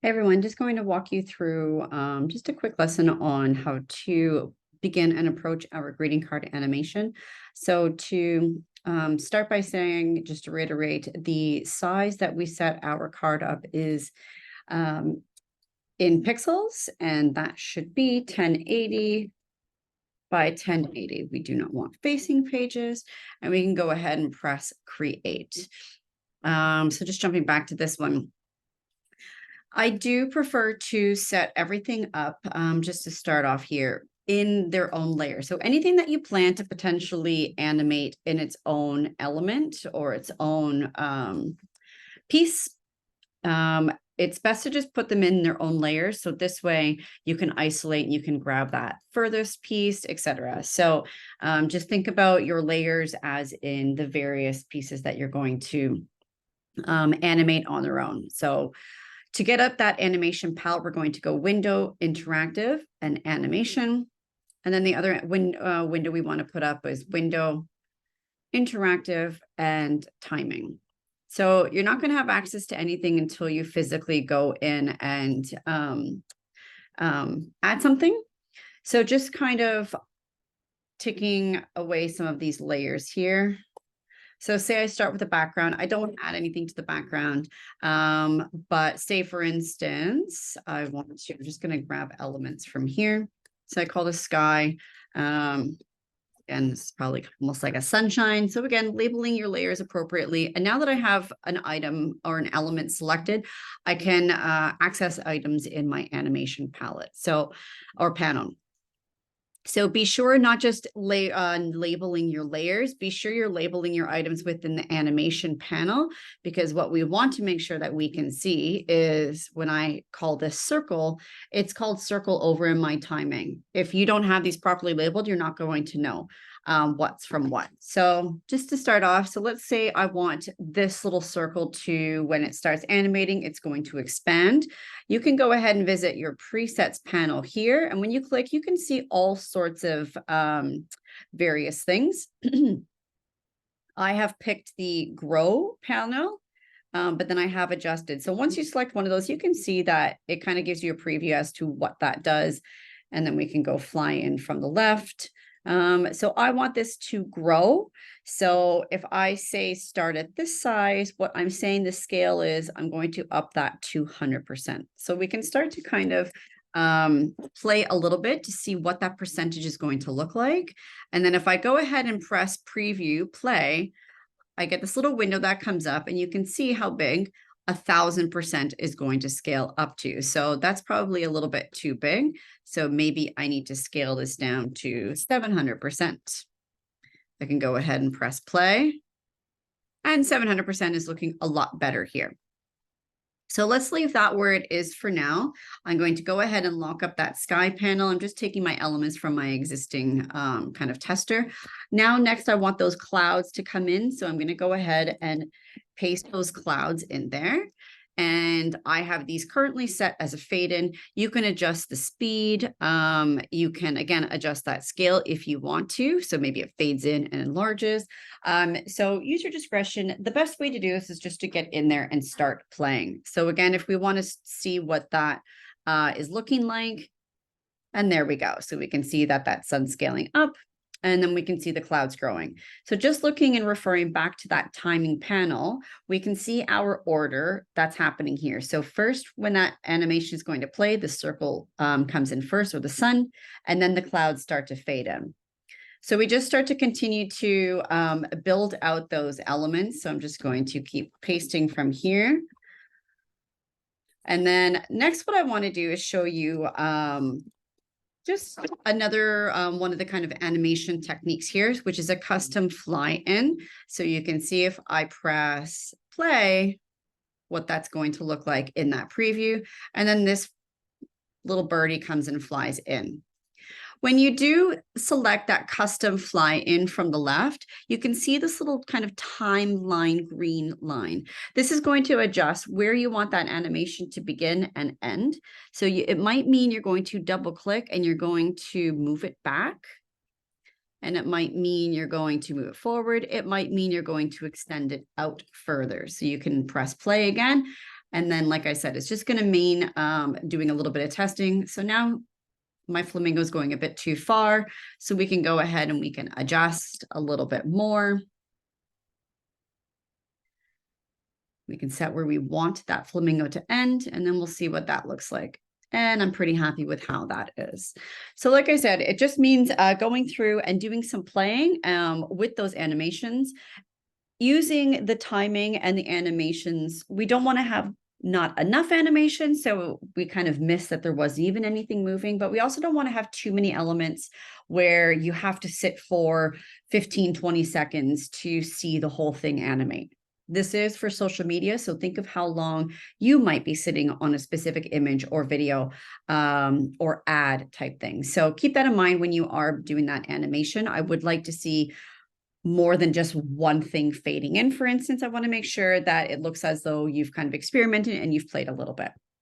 Hey everyone, just going to walk you through just a quick lesson on how to begin and approach our greeting card animation. So to start by saying, just to reiterate, the size that we set our card up is um, in pixels, and that should be 1080 by 1080. We do not want facing pages, and we can go ahead and press create. So just jumping back to this one. I do prefer to set everything up, just to start off here, in their own layer. So anything that you plan to potentially animate in its own element or its own piece, it's best to just put them in their own layers. So this way you can isolate and you can grab that furthest piece, etc. So just think about your layers as in the various pieces that you're going to animate on their own. So to get up that animation palette, we're going to go Window, Interactive, and Animation. And then the other window we want to put up is Window, Interactive, and Timing. So you're not going to have access to anything until you physically go in and add something. So just kind of taking away some of these layers here. So say I start with a background. I don't want to add anything to the background. But say, for instance, I'm just going to grab elements from here. So I call this sky. And it's probably almost like a sunshine. So again, labeling your layers appropriately. And now that I have an item or an element selected, I can access items in my animation palette. Or panel. So be sure not just labeling your layers, be sure you're labeling your items within the animation panel, because what we want to make sure that we can see is when I call this circle, it's called circle over in my timing. If you don't have these properly labeled, you're not going to know what's from what. So just to start off, so let's say I want this little circle to, when it starts animating, it's going to expand. You can go ahead and visit your presets panel here. And when you click, you can see all sorts of various things. I have picked the grow panel, but then I have adjusted. So once you select one of those, you can see that it kind of gives you a preview as to what that does. And then we can go fly in from the left. So I want this to grow. So if I say start at this size, what I'm saying the scale is, I'm going to up that to 100%. So we can start to kind of play a little bit to see what that percentage is going to look like. And then if I go ahead and press preview play, I get this little window that comes up, and you can see how big 1,000% is going to scale up to. So that's probably a little bit too big. So maybe I need to scale this down to 700%. I can go ahead and press play, and 700% is looking a lot better here. So let's leave that where it is for now. I'm going to go ahead and lock up that sky panel. I'm just taking my elements from my existing kind of tester. Now, next, I want those clouds to come in. So I'm going to go ahead and paste those clouds in there. And I have these currently set as a fade in. You can adjust the speed. You can, again, adjust that scale if you want to. So maybe it fades in and enlarges. So use your discretion. The best way to do this is just to get in there and start playing. So again, if we want to see what that is looking like, and there we go. So we can see that that sun's scaling up, and then we can see the clouds growing. So just looking and referring back to that timing panel, we can see our order that's happening here. So first, when that animation is going to play, the circle comes in first, or the sun, and then the clouds start to fade in. So we just start to continue to build out those elements. So I'm just going to keep pasting from here. And then next, what I want to do is show you just another one of the kind of animation techniques here, which is a custom fly in. So you can see if I press play, what that's going to look like in that preview. And then this little birdie comes and flies in. When you do select that custom fly in from the left, you can see this little kind of timeline green line. This is going to adjust where you want that animation to begin and end. So it might mean you're going to double click and you're going to move it back. And it might mean you're going to move it forward. It might mean you're going to extend it out further. So you can press play again. And then, like I said, it's just going to mean doing a little bit of testing. So now my flamingo is going a bit too far. So we can go ahead and we can adjust a little bit more. We can set where we want that flamingo to end, and then we'll see what that looks like. And I'm pretty happy with how that is. So like I said, it just means going through and doing some playing with those animations, using the timing and the animations. We don't want to have not enough animation, so we kind of miss that there wasn't even anything moving, but we also don't want to have too many elements where you have to sit for 15, 20 seconds to see the whole thing animate. This is for social media, so think of how long you might be sitting on a specific image or video or ad type thing. So keep that in mind when you are doing that animation. I would like to see more than just one thing fading in. For instance, I want to make sure that it looks as though you've kind of experimented and you've played a little bit.